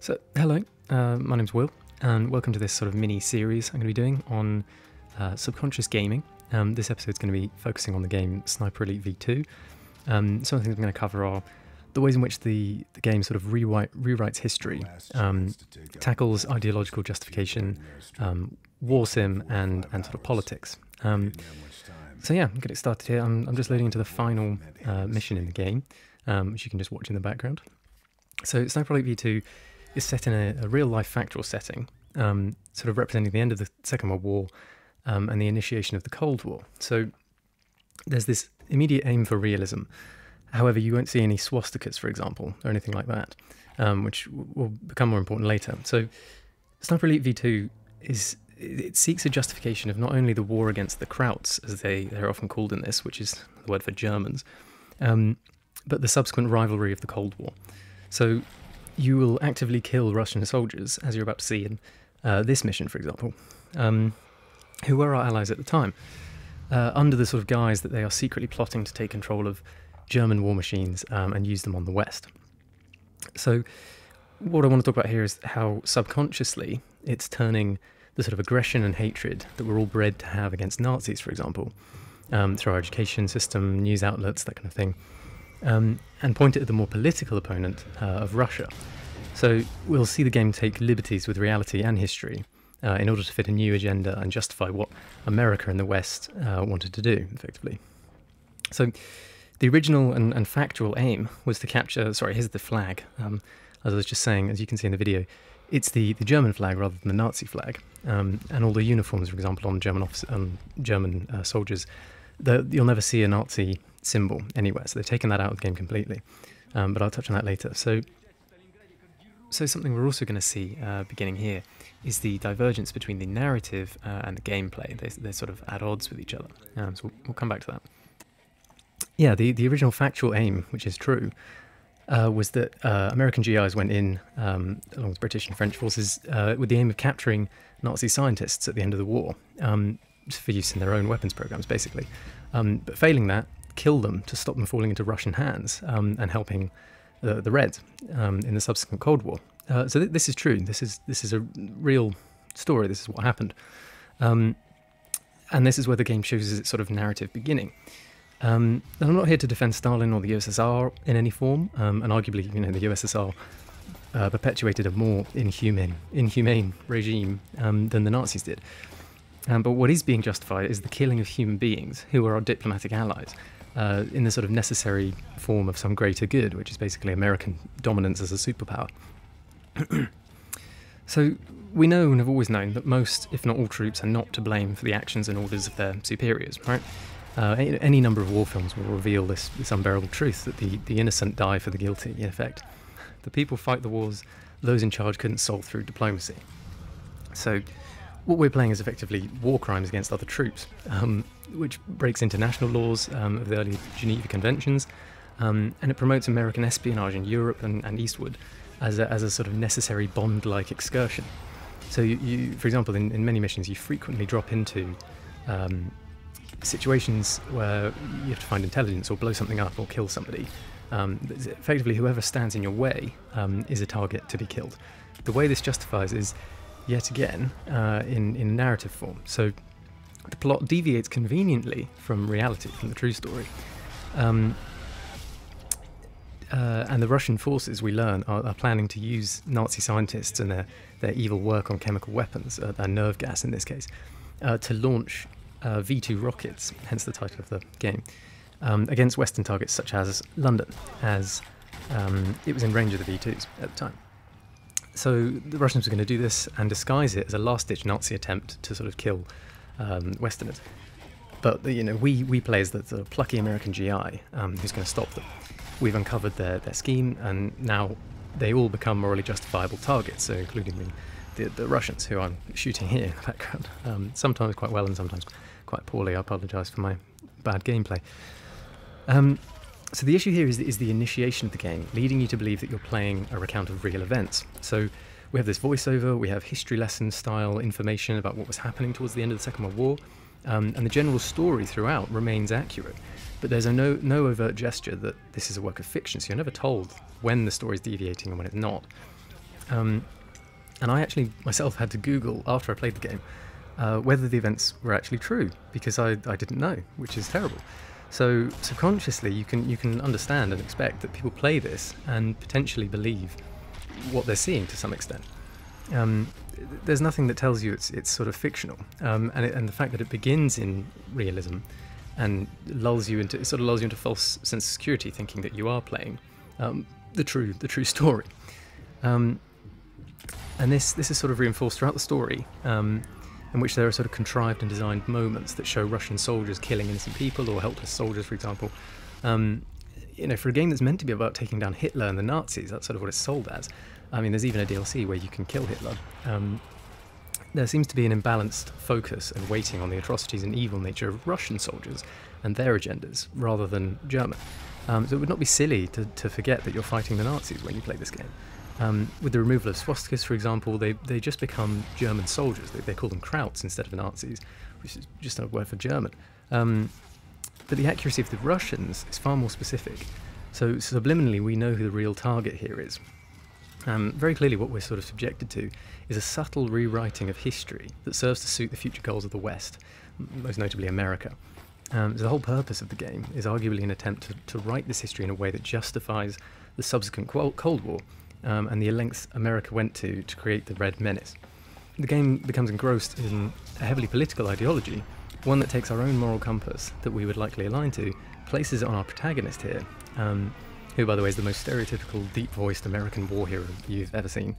So, hello, my name's Will, and welcome to this sort of mini-series I'm going to be doing on subconscious gaming. This episode's going to be focusing on the game Sniper Elite V2. Some of the things I'm going to cover are the ways in which the game sort of rewrites history, tackles ideological justification, war sim, and sort of politics. So yeah, I'm getting started here. I'm just loading into the final mission in the game, which you can just watch in the background. So Sniper Elite V2 is set in a real-life factual setting, sort of representing the end of the Second World War and the initiation of the Cold War. So there's this immediate aim for realism. However, you won't see any swastikas, for example, or anything like that, which will become more important later. So Sniper Elite V2 it seeks a justification of not only the war against the Krauts, as they're often called in this, which is the word for Germans, but the subsequent rivalry of the Cold War. So you will actively kill Russian soldiers, as you're about to see in this mission, for example, who were our allies at the time, under the sort of guise that they are secretly plotting to take control of German war machines and use them on the West. So what I want to talk about here is how subconsciously it's turning the sort of aggression and hatred that we're all bred to have against Nazis, for example, through our education system, news outlets, that kind of thing, and point it at the more political opponent of Russia. So we'll see the game take liberties with reality and history in order to fit a new agenda and justify what America and the West wanted to do, effectively. So the original and factual aim was to capture, sorry, here's the flag. As I was just saying, as you can see in the video, it's the German flag rather than the Nazi flag. And all the uniforms, for example, on German soldiers, you'll never see a Nazi symbol anywhere, so they've taken that out of the game completely. But I'll touch on that later. So something we're also going to see beginning here is the divergence between the narrative and the gameplay. They're sort of at odds with each other. So we'll come back to that. Yeah, the original factual aim, which is true, was that American GIs went in, along with British and French forces, with the aim of capturing Nazi scientists at the end of the war, for use in their own weapons programs, basically. But failing that, kill them to stop them falling into Russian hands and helping the Reds in the subsequent Cold War. So this is true. This is a real story. This is what happened, and this is where the game chooses its sort of narrative beginning. And I'm not here to defend Stalin or the USSR in any form, and arguably, the USSR perpetuated a more inhumane regime than the Nazis did. But what is being justified is the killing of human beings who are our diplomatic allies in the sort of necessary form of some greater good, which is basically American dominance as a superpower. So we know and have always known that most, if not all, troops are not to blame for the actions and orders of their superiors, right? Any number of war films will reveal this unbearable truth that the innocent die for the guilty, in effect. The people fight the wars those in charge couldn't solve through diplomacy. So what we're playing is effectively war crimes against other troops, which breaks international laws of the early Geneva Conventions, and it promotes American espionage in Europe and eastward as a sort of necessary Bond-like excursion. So you, for example, in many missions, you frequently drop into situations where you have to find intelligence or blow something up or kill somebody. Effectively, whoever stands in your way is a target to be killed. The way this justifies is, yet again, in narrative form. So the plot deviates conveniently from reality, from the true story. And the Russian forces, we learn, are planning to use Nazi scientists and their evil work on chemical weapons, nerve gas in this case, to launch V2 rockets, hence the title of the game, against Western targets such as London, as it was in range of the V2s at the time. So the Russians were going to do this and disguise it as a last-ditch Nazi attempt to sort of kill Westerners. But we play as the sort of plucky American GI who's going to stop them. We've uncovered their scheme, and now they all become morally justifiable targets, so including the Russians, who I'm shooting here in the background, sometimes quite well and sometimes quite poorly. I apologise for my bad gameplay. So the issue here is the initiation of the game, leading you to believe that you're playing a recount of real events. So we have this voiceover, we have history lesson style information about what was happening towards the end of the Second World War, and the general story throughout remains accurate. But there's no overt gesture that this is a work of fiction, so you're never told when the story is deviating and when it's not. And I actually myself had to Google after I played the game whether the events were actually true, because I didn't know, which is terrible. So subconsciously you can understand and expect that people play this and potentially believe what they're seeing to some extent. There's nothing that tells you it's sort of fictional, and the fact that it begins in realism and lulls you into false sense of security, thinking that you are playing the true story. And this is sort of reinforced throughout the story, in which there are sort of contrived and designed moments that show Russian soldiers killing innocent people, or helpless soldiers, for example. You know, for a game that's meant to be about taking down Hitler and the Nazis, that's sort of what it's sold as. I mean, there's even a DLC where you can kill Hitler. There seems to be an imbalanced focus and weighting on the atrocities and evil nature of Russian soldiers and their agendas, rather than German. So it would not be silly to forget that you're fighting the Nazis when you play this game. With the removal of swastikas, for example, they just become German soldiers. They call them Krauts instead of Nazis, which is just a word for German. But the accuracy of the Russians is far more specific. So subliminally, we know who the real target here is. Very clearly, what we're sort of subjected to is a subtle rewriting of history that serves to suit the future goals of the West, most notably America. So the whole purpose of the game is arguably an attempt to write this history in a way that justifies the subsequent Cold War, and the lengths America went to create the Red Menace. The game becomes engrossed in a heavily political ideology, one that takes our own moral compass that we would likely align to, places it on our protagonist here, who, by the way, is the most stereotypical, deep-voiced American war hero you've ever seen,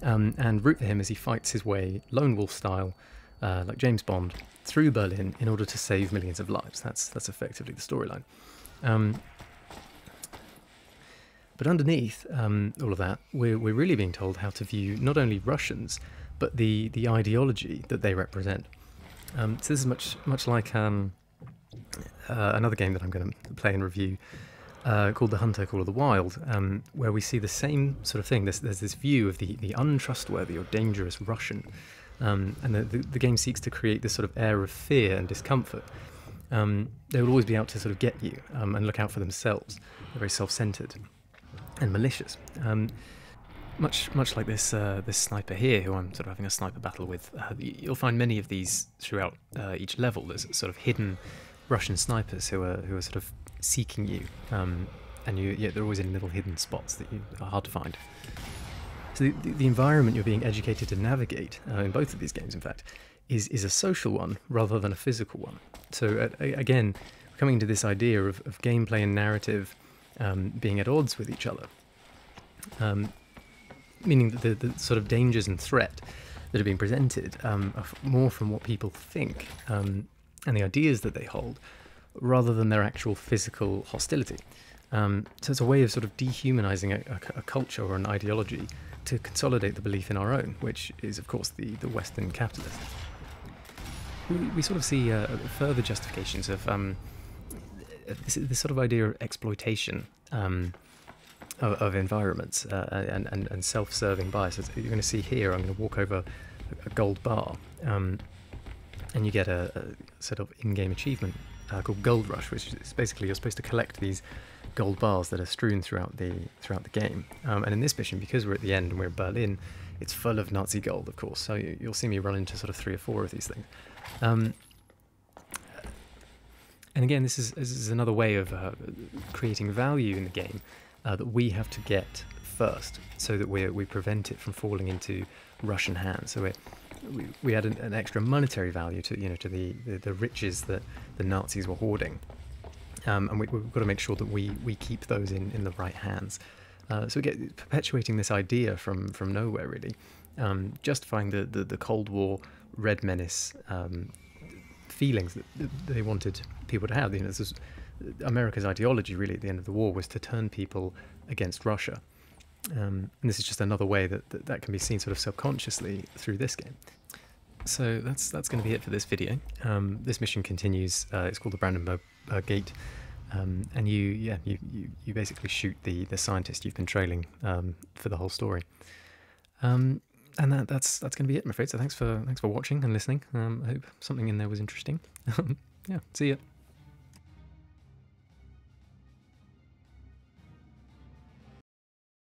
and root for him as he fights his way, lone wolf style, like James Bond, through Berlin in order to save millions of lives. That's effectively the storyline. But underneath all of that, we're really being told how to view not only Russians, but the ideology that they represent. So this is much like another game that I'm going to play and review, called The Hunter, Call of the Wild, where we see the same sort of thing. There's this view of the untrustworthy or dangerous Russian, and the game seeks to create this sort of air of fear and discomfort. They will always be out to sort of get you and look out for themselves. They're very self-centered and malicious. Much like this sniper here, who I'm sort of having a sniper battle with. You'll find many of these throughout each level. There's sort of hidden Russian snipers who are sort of seeking you, and they're always in little hidden spots that are hard to find. So the environment you're being educated to navigate in both of these games, in fact, is a social one rather than a physical one. So again, coming into this idea of gameplay and narrative being at odds with each other, meaning that the sort of dangers and threat that are being presented are more from what people think and the ideas that they hold, rather than their actual physical hostility. So it's a way of sort of dehumanizing a culture or an ideology to consolidate the belief in our own, which is, of course, the Western capitalist. We sort of see further justifications of this sort of idea of exploitation of environments and self-serving biases. You're going to see here, I'm going to walk over a gold bar, and you get a sort of in-game achievement called Gold Rush, which is basically you're supposed to collect these gold bars that are strewn throughout the game. And in this mission, because we're at the end and we're in Berlin, it's full of Nazi gold, of course. So you'll see me run into sort of 3 or 4 of these things. And again, this is another way of creating value in the game that we have to get first, so that we prevent it from falling into Russian hands. So we add an extra monetary value to the riches that the Nazis were hoarding, and we've got to make sure that we keep those in the right hands. So we get perpetuating this idea from nowhere, really, justifying the Cold War Red Menace feelings that they wanted people to have. This is America's ideology, really, at the end of the war, was to turn people against Russia. And this is just another way that can be seen sort of subconsciously through this game. So that's going to be it for this video. This mission continues. It's called the Brandenburg Gate, and you basically shoot the scientist you've been trailing for the whole story. And that's going to be it, I'm afraid. So thanks for watching and listening. I hope something in there was interesting. Yeah, see ya.